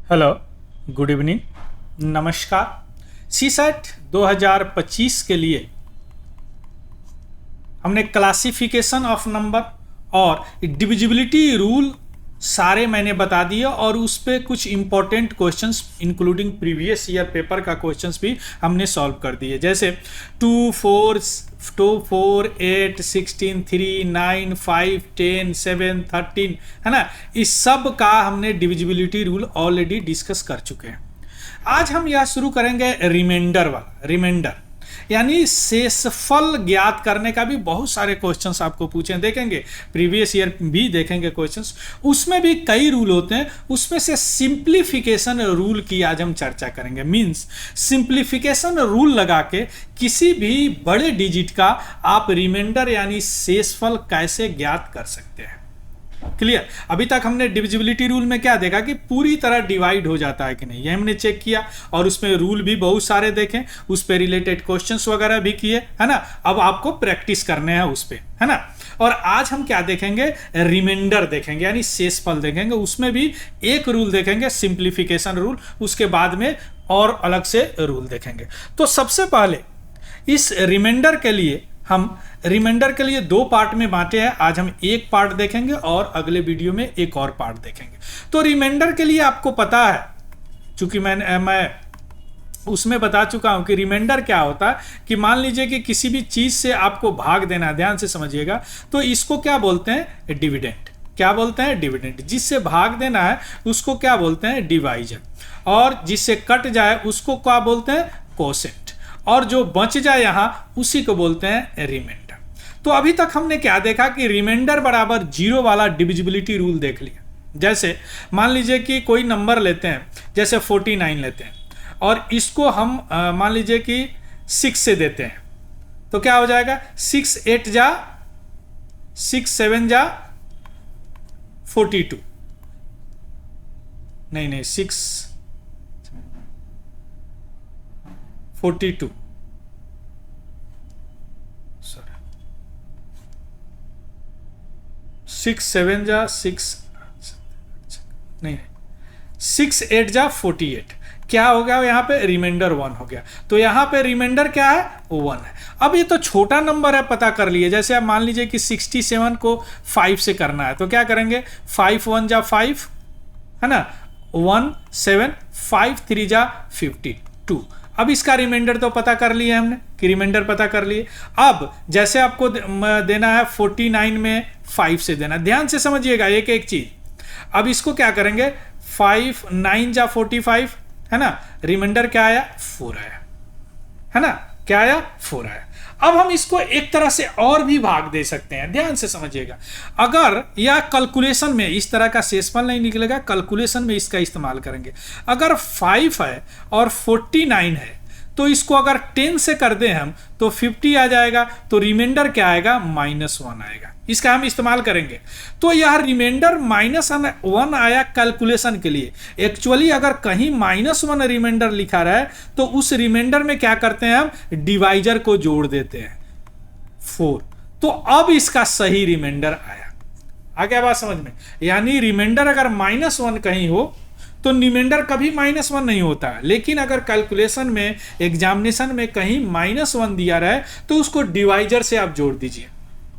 Hello, good evening, नमस्कार। CSAT 2025 के लिए हमने क्लासिफिकेशन ऑफ नंबर और डिविजिबिलिटी रूल सारे मैंने बता दिए और उस पर कुछ important questions including previous year paper का क्वेश्चंस भी हमने सॉल्व कर दिए, जैसे 2, 4, 8, 16, 3, 9, 5, 10, 7, 13 है ना। इस सब का हमने डिविजिबिलिटी रूल ऑलरेडी डिस्कस कर चुके हैं। आज हम यह शुरू करेंगे रिमाइंडर वाला। रिमाइंडर यानी शेषफल ज्ञात करने का भी बहुत सारे क्वेश्चंस आपको पूछे देखेंगे, प्रीवियस ईयर भी देखेंगे क्वेश्चंस। उसमें भी कई रूल होते हैं, उसमें से सिंप्लीफिकेशन रूल की आज हम चर्चा करेंगे। मींस सिंप्लीफिकेशन रूल लगा के किसी भी बड़े डिजिट का आप रिमाइंडर यानी शेषफल कैसे ज्ञात कर सकते हैं। क्लियर। अभी तक हमने डिविजिबिलिटी रूल में क्या देखा कि पूरी तरह डिवाइड हो जाता है कि नहीं, ये हमने चेक किया और उसमें रूल भी बहुत सारे देखे, उस पर रिलेटेड क्वेश्चंस वगैरह भी किए, है ना। अब आपको प्रैक्टिस करने हैं उस पर, है ना। और आज हम क्या देखेंगे, रिमाइंडर देखेंगे यानी शेषफल देखेंगे। उसमें भी एक रूल देखेंगे सिंप्लीफिकेशन रूल, उसके बाद में और अलग से रूल देखेंगे। तो सबसे पहले इस रिमाइंडर के लिए हम रिमाइंडर के लिए दो पार्ट में बांटे हैं। आज हम एक पार्ट देखेंगे और अगले वीडियो में एक और पार्ट देखेंगे। तो रिमाइंडर के लिए आपको पता है, चूंकि मैं उसमें बता चुका हूं कि रिमाइंडर क्या होता है कि मान लीजिए कि किसी भी चीज से आपको भाग देना है, ध्यान से समझिएगा, तो इसको क्या बोलते हैं, डिविडेंड। क्या बोलते हैं, डिविडेंड। जिससे भाग देना है उसको क्या बोलते हैं, डिवाइजर। और जिससे कट जाए उसको क्या बोलते हैं, कोसेंट। और जो बच जाए यहां उसी को बोलते हैं रिमाइंडर। तो अभी तक हमने क्या देखा कि रिमाइंडर बराबर 0 वाला डिविजिबिलिटी रूल देख लिया। जैसे मान लीजिए कि कोई नंबर लेते हैं, जैसे 49 लेते हैं और इसको हम मान लीजिए कि 6 से देते हैं, तो क्या हो जाएगा, 6 8 जा 6 7 जा 42, नहीं 6 42, सॉरी 6 7 जा 6 नहीं 6 8 जा 48, क्या हो गया यहाँ पे, रिमाइंडर 1 हो गया। तो यहाँ पे रिमाइंडर क्या है, 1 है। अब ये तो छोटा नंबर है, पता कर लिए। जैसे आप मान लीजिए कि 67 को 5 से करना है, तो क्या करेंगे, 5 1 जा 5 है ना, 1 7 5 3 जा 52। अब इसका रिमाइंडर तो पता कर लिए हमने कि रिमाइंडर पता कर लिए। अब जैसे आपको देना है 49 में 5 से देना, ध्यान से समझिएगा एक एक चीज। अब इसको क्या करेंगे, 5 9 जा 45 है ना, रिमाइंडर क्या आया, 4 आया, है ना, क्या आया, 4 आया। अब हम इसको एक तरह से और भी भाग दे सकते हैं, ध्यान से समझिएगा। अगर या कैलकुलेशन में इस तरह का शेषफल नहीं निकलेगा, कैलकुलेशन में इसका इस्तेमाल करेंगे। अगर 5 है और 49 है तो इसको अगर 10 से कर दें हम तो 50 आ जाएगा, तो रिमाइंडर क्या आएगा, -1 आएगा। इसका हम इस्तेमाल करेंगे। तो यह रिमाइंडर -1 आया कैलकुलेशन के लिए। एक्चुअली अगर कहीं -1 रिमाइंडर लिखा रहा तो उस रिमाइंडर में क्या करते हैं, हम डिवाइजर को जोड़ देते हैं 4। तो अब इसका सही रिमाइंडर आया। आ गया बात समझ में। यानी रिमाइंडर अगर -1 कहीं हो तो रिमाइंडर कभी -1 नहीं होता है। लेकिन अगर कैलकुलेशन में, एग्जामिनेशन में कहीं -1 दिया रहे तो उसको डिवाइजर से आप जोड़ दीजिए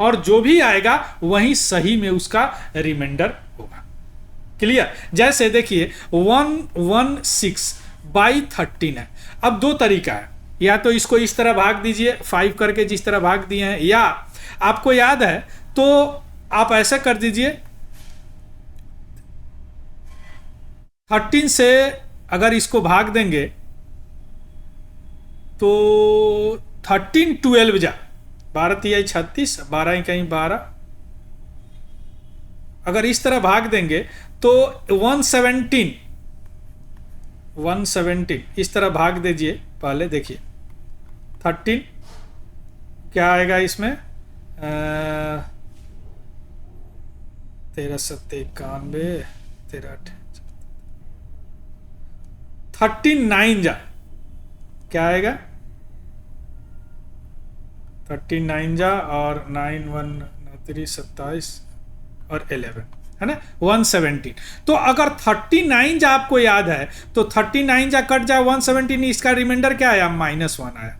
और जो भी आएगा वही सही में उसका रिमाइंडर होगा। क्लियर। जैसे देखिए 116/13 है। अब दो तरीका है, या तो इसको इस तरह भाग दीजिए 5 करके, जिस तरह भाग दिए हैं, या आपको याद है तो आप ऐसा कर दीजिए 13 से अगर इसको भाग देंगे तो 13 12 जा 12 तिहाई 36, 12 कहीं 12, अगर इस तरह भाग देंगे तो 117 इस तरह भाग दीजिए। पहले देखिए 13 क्या आएगा इसमें, 13 7 91 13 39 जा क्या आएगा, 39 जा और 9 1 3 27 और 11 है ना 117। तो अगर 39 जा आपको याद है तो 39 जा कट जाए 117, इसका रिमाइंडर क्या आया -1 आया।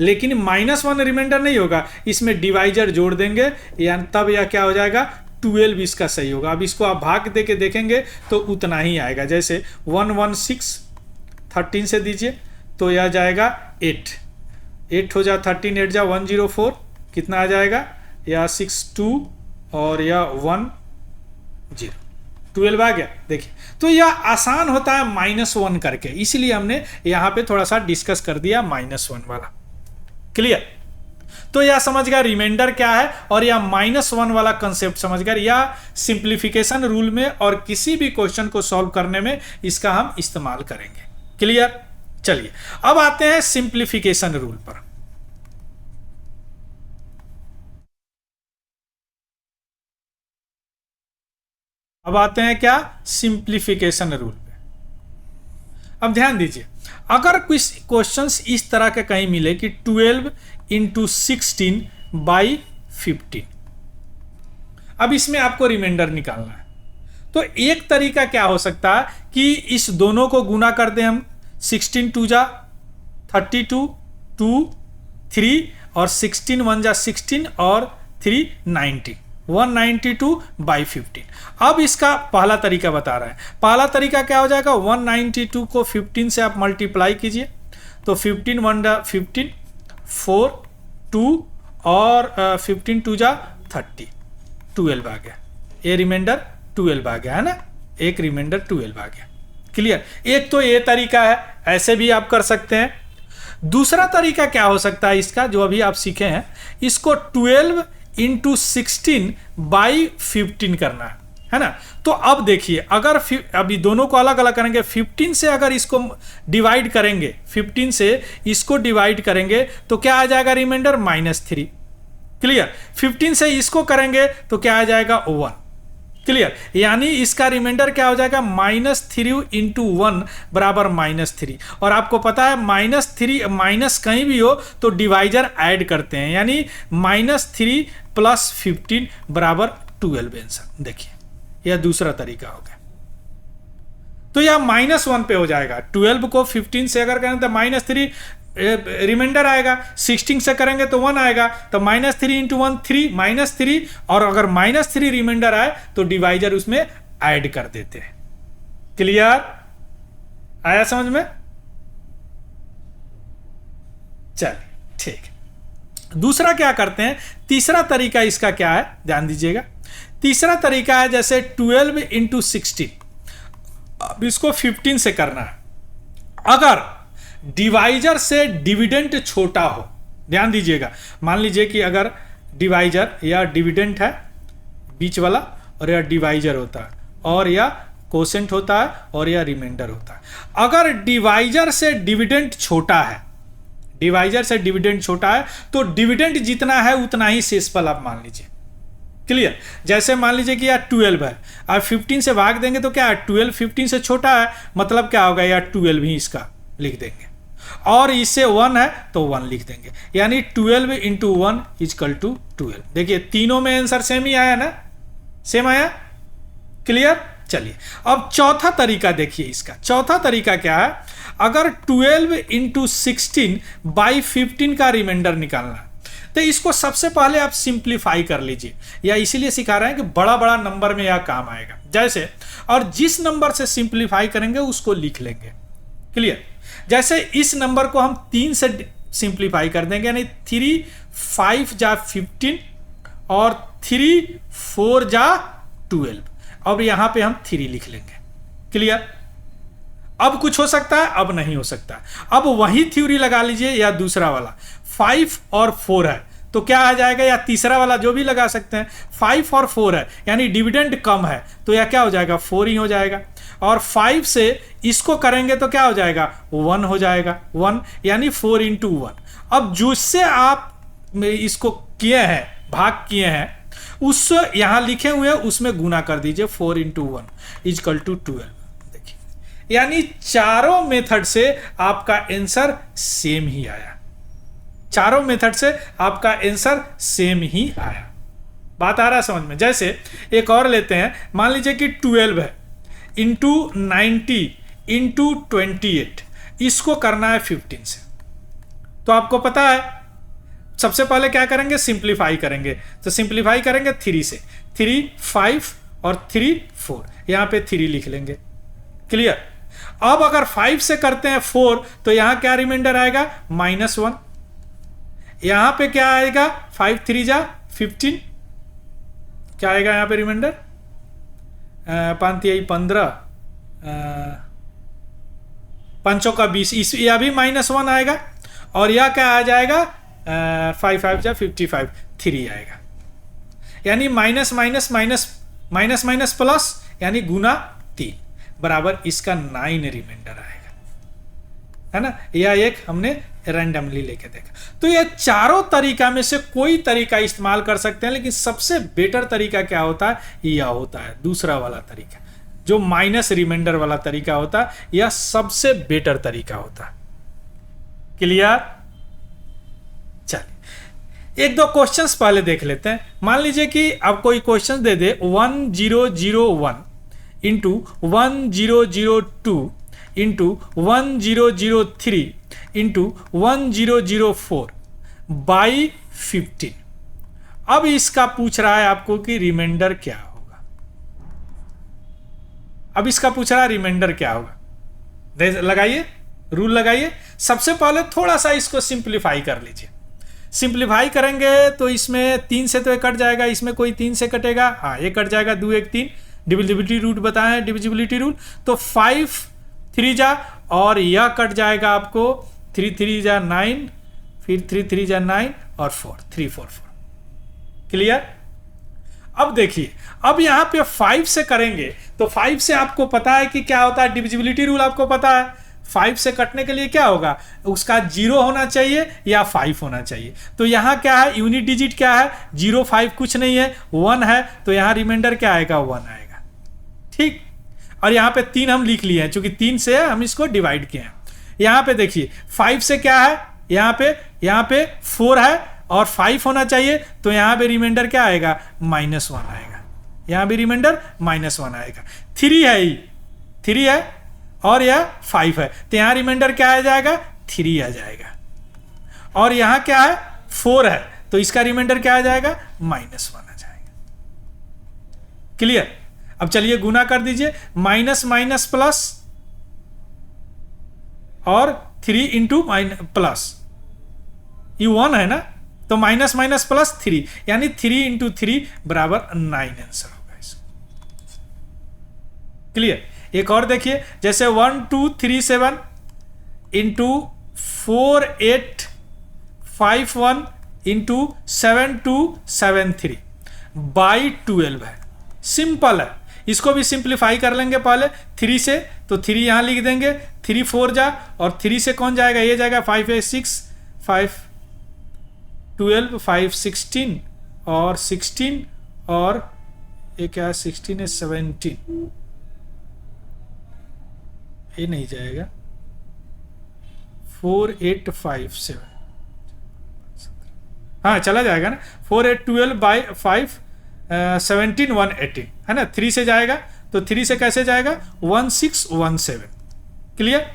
लेकिन -1 रिमाइंडर नहीं होगा, इसमें डिवाइजर जोड़ देंगे या तब यह क्या हो जाएगा 12 इसका सही होगा। अब इसको आप भाग दे के देखेंगे तो उतना ही आएगा। जैसे 116 13 से दीजिए तो यह जाएगा 8 हो जा 13 8 जा 104, कितना आ जाएगा या 62 और या 10 12 आ गया। देखिए तो यह आसान होता है -1 करके, इसलिए हमने यहाँ पे थोड़ा सा डिस्कस कर दिया -1 वाला। क्लियर? तो यह समझ गया रिमाइंडर क्या है और यह -1 वाला कंसेप्ट समझ गया। यह सिंप्लीफिकेशन रूल में और किसी भी क्वेश्चन को सॉल्व करने में इसका हम इस्तेमाल करेंगे। क्लियर? चलिए अब आते हैं सिंप्लीफिकेशन रूल पर। अब आते हैं क्या सिंप्लीफिकेशन रूल पे। अब ध्यान दीजिए, अगर कुछ क्वेश्चंस इस तरह के कहीं मिले कि 12 × 16/15, अब इसमें आपको रिमाइंडर निकालना है। तो एक तरीका क्या हो सकता है कि इस दोनों को गुना कर दें हम, 16 2 जा 32 2 3 और 16 1 जा 16 और 3 90 192/15। अब इसका पहला तरीका बता रहा है। पहला तरीका क्या हो जाएगा, 192 को 15 से आप मल्टीप्लाई कीजिए तो 15 1 जा 15 4 2 और 15 2 जा 30 12 आ गया। ये रिमाइंडर 12 आ गया है ना, एक रिमाइंडर 12 आ गया। क्लियर? एक तो ये तरीका है, ऐसे भी आप कर सकते हैं। दूसरा तरीका क्या हो सकता है इसका, जो अभी आप सीखे हैं, इसको 12 × 16/15 करना है ना। तो अब देखिए, अगर अभी दोनों को अलग अलग करेंगे, 15 से अगर इसको डिवाइड करेंगे, 15 से इसको डिवाइड करेंगे तो क्या आ जाएगा रिमाइंडर -3। क्लियर? 15 से इसको करेंगे तो क्या आ जाएगा 1। क्लियर? यानी इसका रिमाइंडर क्या हो जाएगा -3 × 1 बराबर -3। और आपको पता है -3 माइनस कहीं भी हो तो डिवाइजर ऐड करते हैं, यानी -3 + 15 बराबर 12 आंसर। देखिए यह दूसरा तरीका हो गया। तो यह -1 पे हो जाएगा। 12 को 15 से अगर करें तो -3 रिमाइंडर आएगा, 16 से करेंगे तो 1 आएगा, तो -3 × 1 3 -3, और अगर -3 रिमाइंडर आए तो डिवाइजर उसमें ऐड कर देते हैं। क्लियर? आया समझ में? चलिए ठीक। दूसरा क्या करते हैं, तीसरा तरीका इसका क्या है, ध्यान दीजिएगा। तीसरा तरीका है जैसे 12 × 16, अब इसको 15 से करना है। अगर डिवाइजर से डिविडेंड छोटा हो, ध्यान दीजिएगा, मान लीजिए कि अगर डिवाइजर या डिविडेंड है बीच वाला और या डिवाइजर होता है और या कोसेंट होता है और या रिमाइंडर होता है। अगर डिवाइजर से डिविडेंड छोटा है, डिवाइजर से डिविडेंड छोटा है तो डिविडेंड जितना है उतना ही शेषफल आप मान लीजिए। क्लियर? जैसे मान लीजिए कि यार 12 है, आप 15 से भाग देंगे तो क्या है 12 15 से छोटा है, मतलब क्या होगा यार 12 ही इसका लिख देंगे, और इससे 1 है तो 1 लिख देंगे, यानी 12 × 1 = 12। देखिए तीनों में आंसर सेम ही आया ना, सेम आया। क्लियर? चलिए अब चौथा तरीका देखिए। इसका चौथा तरीका क्या है, अगर 12 × 16/15 का रिमाइंडर निकालना है तो इसको सबसे पहले आप सिंप्लीफाई कर लीजिए, या इसीलिए सिखा रहे हैं कि बड़ा बड़ा नंबर में यह काम आएगा। जैसे, और जिस नंबर से सिंप्लीफाई करेंगे उसको लिख लेंगे। क्लियर? जैसे इस नंबर को हम 3 से सिंप्लीफाई कर देंगे, यानी 3 5 जा 15 और 3 4 जा 12। अब यहां पे हम 3 लिख लेंगे। क्लियर? अब कुछ हो सकता है, अब नहीं हो सकता। अब वही थ्योरी लगा लीजिए, या दूसरा वाला 5 और 4 है तो क्या आ जाएगा, या तीसरा वाला जो भी लगा सकते हैं, 5 और 4 है यानी डिविडेंड कम है तो यह क्या हो जाएगा 4 ही हो जाएगा, और 5 से इसको करेंगे तो क्या हो जाएगा 1 हो जाएगा, 1 यानी 4 × 1। अब जिससे आप इसको किए हैं, भाग किए हैं, उस यहां लिखे हुए उसमें गुना कर दीजिए, 4 × 1 = 12। देखिए यानी चारों मेथड से आपका आंसर सेम ही आया, चारों मेथड से आपका आंसर सेम ही आया। बात आ रहा है समझ में। जैसे एक और लेते हैं, मान लीजिए कि 12 है इंटू 90 इंटू 28, इसको करना है 15 से। तो आपको पता है सबसे पहले क्या करेंगे, सिंप्लीफाई करेंगे। तो सिंप्लीफाई करेंगे 3 से, 3 5 और 3 4, यहां पे 3 लिख लेंगे। क्लियर। अब अगर 5 से करते हैं 4 तो यहां क्या रिमाइंडर आएगा, -1। यहां पे क्या आएगा, 5 3 जा 15, क्या आएगा यहां पे रिमाइंडर, 5 3 15, 5 का 20, इस यह भी -1 आएगा। और यह क्या आ जाएगा, 5 5 जा 55, 3 आएगा। यानी minus minus minus minus minus plus, यानी गुना 3 बराबर इसका 9 रिमाइंडर आएगा, है ना। यह एक हमने रैंडमली लेके देखा। तो यह चारों तरीका में से कोई तरीका इस्तेमाल कर सकते हैं, लेकिन सबसे बेटर तरीका क्या होता है, यह होता है दूसरा वाला तरीका, जो माइनस रिमाइंडर वाला तरीका होता है। यह सबसे बेटर तरीका होता है। क्लियर। चलिए एक दो क्वेश्चंस पहले देख लेते हैं। मान लीजिए कि अब कोई question they they 1001 into 1002 into 1003 into 1004 by 15। अब इसका पूछ रहा है आपको कि रिमाइंडर क्या होगा। अब इसका पूछ रहा है रिमाइंडर क्या होगा। लगाइए, रूल लगाइए। सबसे पहले थोड़ा सा इसको सिंप्लीफाई कर लीजिए। सिंप्लीफाई करेंगे तो इसमें 3 से तो ये कट जाएगा, इसमें कोई 3 से कटेगा, हाँ ये कट जाएगा, 2 1 3, डिविजिबिलिटी रूल बताएं, डिविजिबिलिटी रूल। तो 5 3 जा, और यह कट जाएगा आपको 3 3 जा 9, फिर 3 3 जा 9 और 4 3 4 4। क्लियर। अब देखिए, अब यहां पे 5 से करेंगे तो 5 से आपको पता है कि क्या होता है, डिविजिबिलिटी रूल आपको पता है। 5 से कटने के लिए क्या होगा, उसका 0 होना चाहिए या 5 होना चाहिए। तो यहां क्या है, यूनिट डिजिट क्या है, 0 5 कुछ नहीं है, 1 है। तो यहां रिमाइंडर क्या आएगा, 1 आएगा। ठीक। और यहां पे 3 हम लिख लिए हैं, चूंकि 3 से हम इसको डिवाइड किए हैं। यहां पे देखिए 5 से क्या है, यहां पे 4 है और 5 होना चाहिए। तो यहां पे रिमाइंडर क्या आएगा, -1 आएगा। यहां भी रिमाइंडर -1 आएगा। 3 है, 3 है और यह 5 है, तो यहां रिमाइंडर क्या आ जाएगा, 3 आ जाएगा। और यहां क्या है, 4 है, तो इसका रिमाइंडर क्या आ जाएगा, -1 आ जाएगा। क्लियर। अब चलिए गुना कर दीजिए, माइनस माइनस प्लस और 3 इंटू प्लस, ये 1 है ना, तो माइनस माइनस प्लस 3, यानी 3 इंटू 3 बराबर 9 आंसर होगा इसका। क्लियर। एक और देखिए, जैसे 1237 इंटू 4851 इंटू 7273 बाई 12 है। सिंपल है, इसको भी सिंप्लीफाई कर लेंगे पहले 3 से। तो 3 यहां लिख देंगे, 3 4 जा, और 3 से कौन जाएगा, ये जाएगा 5 8 6 5 12 5 16 और 16 और ये क्या है, 16 है 17, ये नहीं जाएगा, 4 8 5 7, हाँ चला जाएगा ना, 4 8 12 बाई 5 17 1 18 है ना। 3 से जाएगा, तो 3 से कैसे जाएगा, 1 6 1 7। क्लियर।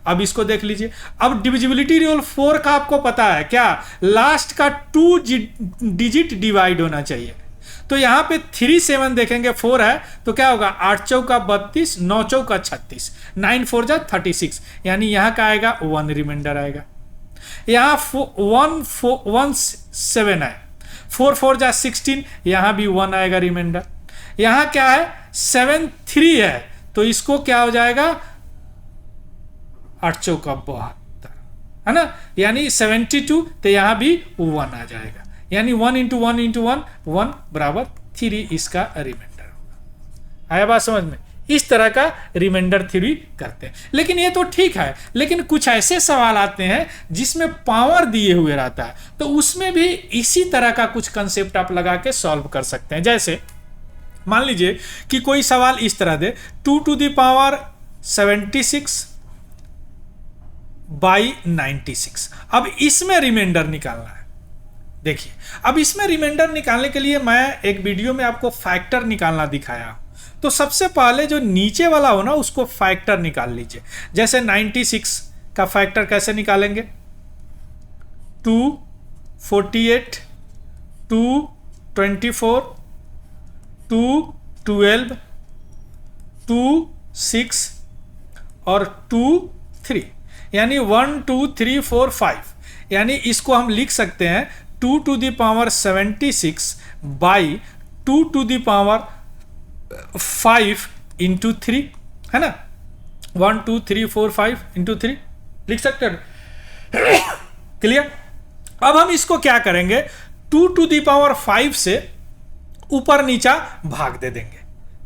अब इसको देख लीजिए। अब डिविजिबिलिटी रूल 4 का आपको पता है क्या, लास्ट का 2 डिजिट डिवाइड होना चाहिए। तो यहां पे 3 7 देखेंगे, 4 है, तो क्या होगा, 8 चौका 32, 9 चौका 36, 9 4 जा 36, यानी यहां का आएगा 1 रिमाइंडर आएगा। यहां 1 7 है, 4 4 जा 16, यहां भी 1 आएगा रिमाइंडर। यहां क्या है, 7 3 है, तो इसको क्या हो जाएगा, 8 चौका 72 है ना, यानी 72, तो यहां भी 1 आ जाएगा, यानी 1 इंटू 1 इंटू 1 1 बराबर 3 इसका रिमाइंडर होगा। आया बात समझ में। इस तरह का रिमाइंडर थ्योरी करते हैं। लेकिन ये तो ठीक है, लेकिन कुछ ऐसे सवाल आते हैं जिसमें पावर दिए हुए रहता है, तो उसमें भी इसी तरह का कुछ कंसेप्ट आप लगा के सॉल्व कर सकते हैं। जैसे मान लीजिए कि कोई सवाल इस तरह दे, 2 टू द पावर 76 बाई 96। अब इसमें रिमाइंडर निकालना है। देखिए अब इसमें रिमाइंडर निकालने के लिए मैं एक वीडियो में आपको फैक्टर निकालना दिखाया। तो सबसे पहले जो नीचे वाला हो ना उसको फैक्टर निकाल लीजिए। जैसे 96 का फैक्टर कैसे निकालेंगे? 248, 224, 212, 26 और 23, यानी 1 2 3 4 5, यानी इसको हम लिख सकते हैं 2 to the power 76 by 2 to the power 5 into 3, है ना? 1 2 3 4 5 इंटू 3 लिख सकते हैं। क्लियर? अब हम इसको क्या करेंगे, 2 to the power 5 से ऊपर नीचा भाग दे देंगे।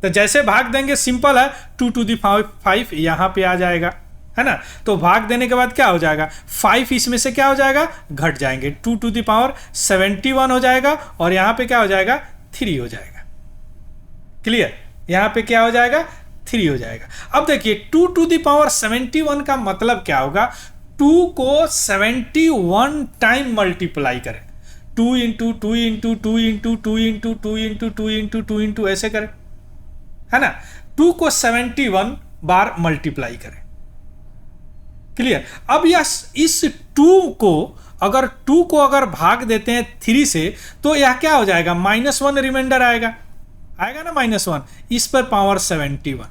तो जैसे भाग देंगे सिंपल है, 2 to the power 5 यहां पे आ जाएगा, है ना? तो भाग देने के बाद क्या हो जाएगा, 5 इसमें से क्या हो जाएगा, घट जाएंगे, 2 to the power 71 हो जाएगा और यहां पे क्या हो जाएगा, 3 हो जाएगा। क्लियर? यहां पे क्या हो जाएगा, 3 हो जाएगा। अब देखिए 2 to the power 71 का मतलब क्या होगा, 2 को 71 टाइम मल्टीप्लाई करें, 2 into 2 into 2 into 2 into 2 into 2 into 2 into ऐसे करें, है ना? 2 को 71 बार मल्टीप्लाई करें। क्लियर? अब इस 2 को अगर भाग देते हैं 3 से तो यह क्या हो जाएगा, -1 रिमाइंडर आएगा ना, -1 इस पर पावर 71।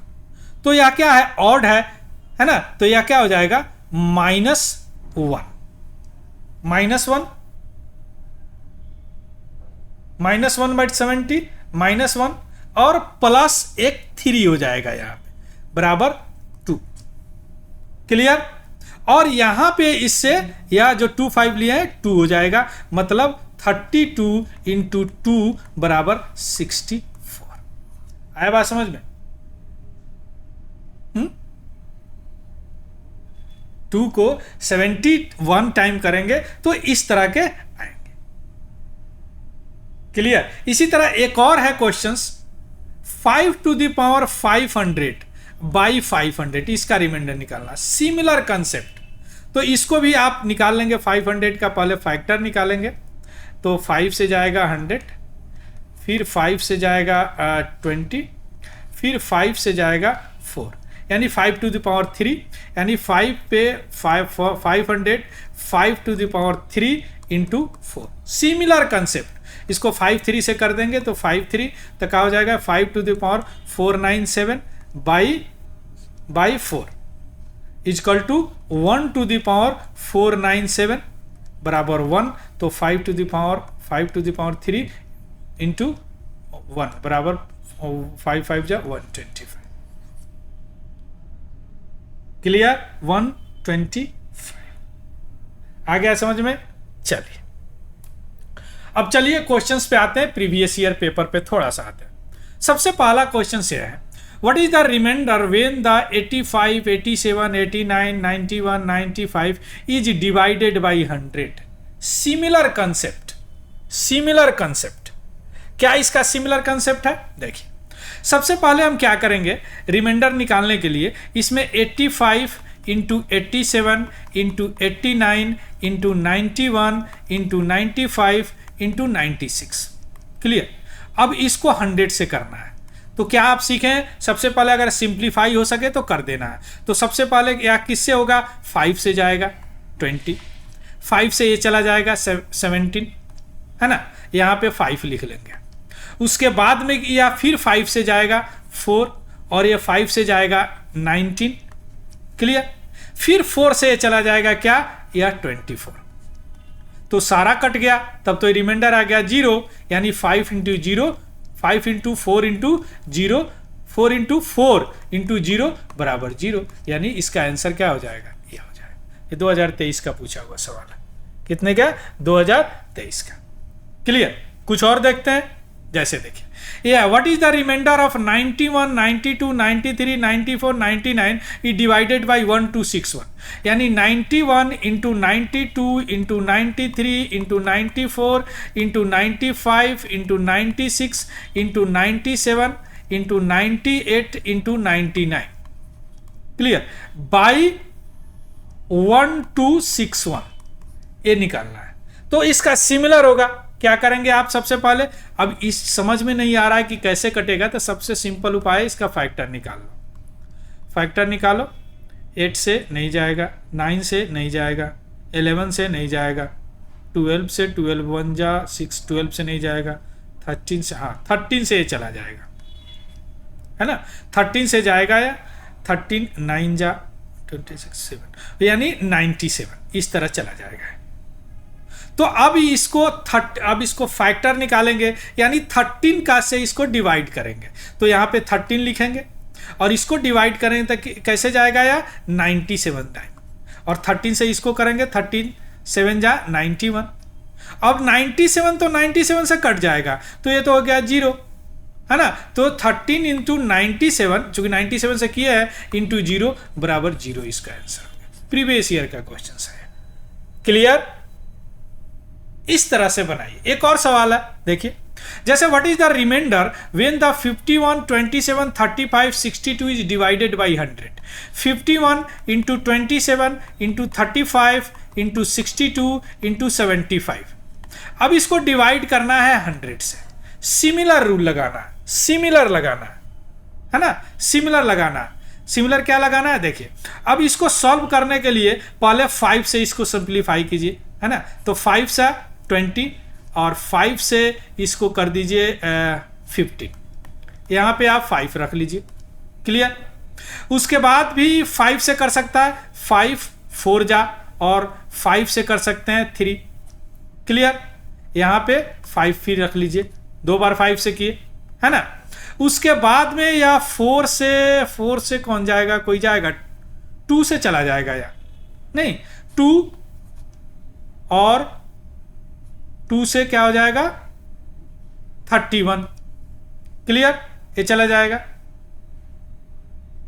तो यह क्या है, ऑड है ना? तो यह क्या हो जाएगा, -1 बाई 70 -1 और प्लस एक 3 हो जाएगा यहां पे बराबर 2। क्लियर? और यहां पे इससे या जो 2 5 लिए हैं 2 हो जाएगा, मतलब 32 इंटू 2 बराबर 64। आया बात समझ में? 2 को 71 टाइम करेंगे तो इस तरह के आएंगे। क्लियर? इसी तरह एक और है questions, 5 to the power 500 by 500, इसका रिमाइंडर निकालना, सिमिलर कंसेप्ट। तो इसको भी आप निकाल लेंगे, 500 का पहले फैक्टर निकालेंगे, तो 5 से जाएगा 100, फिर 5 से जाएगा 20, फिर 5 से जाएगा 4, यानी 5 to the power 3, यानी 5 पे 500 5 to the power 3 into 4, similar concept. इसको 5 3 से कर देंगे तो 5 3 तो क्या हो जाएगा, 5 to the power 497 by 4 equal to 1 to the power 497 बराबर 1, तो 5 to the power 3 इंटू 1 बराबर 5 5 जा 125। क्लियर? 125 आ गया समझ में? चलिए अब चलिए क्वेश्चंस पे आते हैं, प्रीवियस ईयर पेपर पे थोड़ा सा आते हैं। सबसे पहला क्वेश्चन ये है, what is the remainder when the 85 87 89 91 95 is divided by 100? Similar concept. क्या इसका सिमिलर कंसेप्ट है? देखिए सबसे पहले हम क्या करेंगे, रिमाइंडर निकालने के लिए इसमें 85 into 87 into 89 into 91 into 95 into 96। Clear? अब इसको 100 से करना है, तो क्या आप सीखें, सबसे पहले अगर सिंप्लीफाई हो सके तो कर देना है। तो सबसे पहले या किससे होगा, 5 से जाएगा 20, 5 से ये चला जाएगा 17, है ना? यहाँ पे 5 लिख लेंगे। उसके बाद में या फिर 5 से जाएगा 4 और ये 5 से जाएगा 19। क्लियर? फिर 4 से ये चला जाएगा क्या, या 24। तो सारा कट गया, तब तो रिमाइंडर आ गया 0, यानी 5 into 0 5 into 4 into 0 4 into 4 into 0 बराबर 0, यानी इसका आंसर क्या हो जाएगा, ये हो जाएगा। ये 2023 का पूछा हुआ सवाल है। कितने का? 2023 का। क्लियर? कुछ और देखते हैं, जैसे देखिए what is the remainder of 91 92 93 94 99 is divided by 1261, यानी 91 into 92 into 93 into 94 into 95 into 96 into 97 into 98 into 99। Clear? By 1261 ये निकालना है। तो इसका सिमिलर होगा। क्या करेंगे आप सबसे पहले, अब इस समझ में नहीं आ रहा है कि कैसे कटेगा, तो सबसे सिंपल उपाय है इसका फैक्टर निकाल लो। फैक्टर निकालो, 8 से नहीं जाएगा, 9 से नहीं जाएगा, 11 से नहीं जाएगा, 12 से, 12 1 जा 6, 12 से नहीं जाएगा, 13 से, हाँ 13 से ये चला जाएगा, है ना, 13 से जाएगा, या 13 9 जा 26 7 यानी 97, इस तरह चला जाएगा। तो अब इसको फैक्टर निकालेंगे, यानी 13 का से इसको डिवाइड करेंगे, तो यहाँ पे 13 लिखेंगे और इसको डिवाइड करेंगे तो कैसे जाएगा, या 97 टाइम, और 13 से इसको करेंगे, 13 7 जा 91। अब 97 तो 97 से कट जाएगा, तो ये तो हो गया 0, है ना। तो 13 इंटू 97, चूंकि 97 से किया है, इंटू 0 बराबर 0 इसका आंसर। प्रीवियस ईयर का क्वेश्चन है। क्लियर? इस तरह से बनाइए। एक और सवाल है, देखिए, जैसे what is the remainder when the 51 27 35 62 is divided by 100। 51 into 27 into 35 into 62 into 75। अब इसको डिवाइड करना है 100 से। सिमिलर रूल लगाना है, सिमिलर लगाना है ना, सिमिलर लगाना है। सिमिलर क्या लगाना है, देखिए, अब इसको सॉल्व करने के लिए पहले 5 से इसको सिंप्लीफाई कीजिए, है ना। तो 5 से 20 और 5 से इसको कर दीजिए 15। यहाँ पे आप 5 रख लीजिए। क्लियर? उसके बाद भी 5 से कर सकता है, 5 4 जा, और 5 से कर सकते हैं 3। क्लियर? यहाँ पे 5 फिर रख लीजिए, 2 बार 5 से किए, है ना। उसके बाद में या 4 से कौन जाएगा, कोई जाएगा, 2 से चला जाएगा, या नहीं, 2 और 2 से क्या हो जाएगा 31। क्लियर? ये चला जाएगा।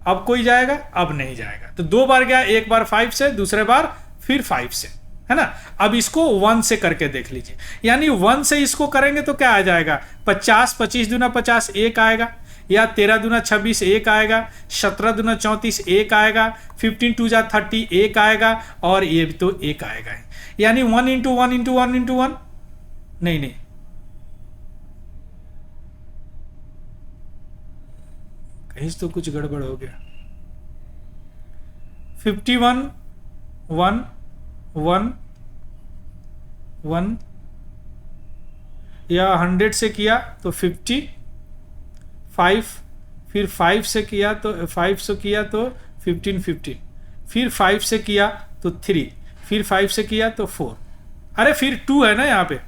अब कोई जाएगा, अब नहीं जाएगा, तो 2 बार गया, एक बार 5 से, दूसरे बार फिर 5 से, है ना। अब इसको 1 से करके देख लीजिए, यानी 1 से इसको करेंगे तो क्या आ जाएगा, 50 25 दूना 50 1 आएगा, या 13 दूना 26 1 आएगा, 17 दूना 34 1 आएगा, 15 2 जा 30 1 आएगा, और ये भी तो 1 आएगा, यानी 1 इंटू 1 इंटू 1 इंटू 1, नहीं, कहीं तो कुछ गड़बड़ हो गया। 51 1 1 1, या 100 से किया तो 50, 5, फिर 5 से किया तो 5 से किया तो 15 15, फिर 5 से किया तो 3, फिर 5 से किया तो 4, अरे फिर 2 है ना, यहाँ पे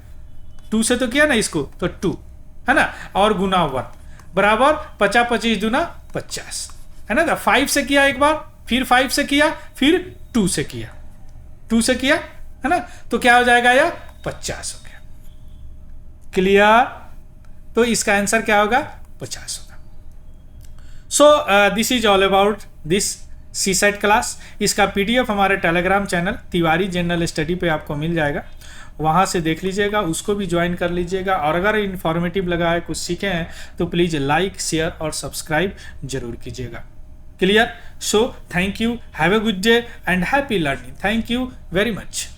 2 से तो किया ना इसको, तो 2, है ना, और गुना 1 बराबर 50 25 दूना 50, है ना। 5 से किया एक बार, फिर 5 से किया, फिर 2 से किया, 2 से किया, है ना, तो क्या हो जाएगा, या 50 हो गया। क्लियर? तो इसका आंसर क्या होगा, 50 होगा। So this is all about this CSAT class. इसका पीडीएफ हमारे Telegram channel Tiwari general study पे आपको मिल जाएगा, वहाँ से देख लीजिएगा, उसको भी ज्वाइन कर लीजिएगा। और अगर इन्फॉर्मेटिव लगा है, कुछ सीखे हैं, तो प्लीज़ लाइक शेयर और सब्सक्राइब जरूर कीजिएगा। Clear? So thank you, have a good day and happy learning. Thank you very much.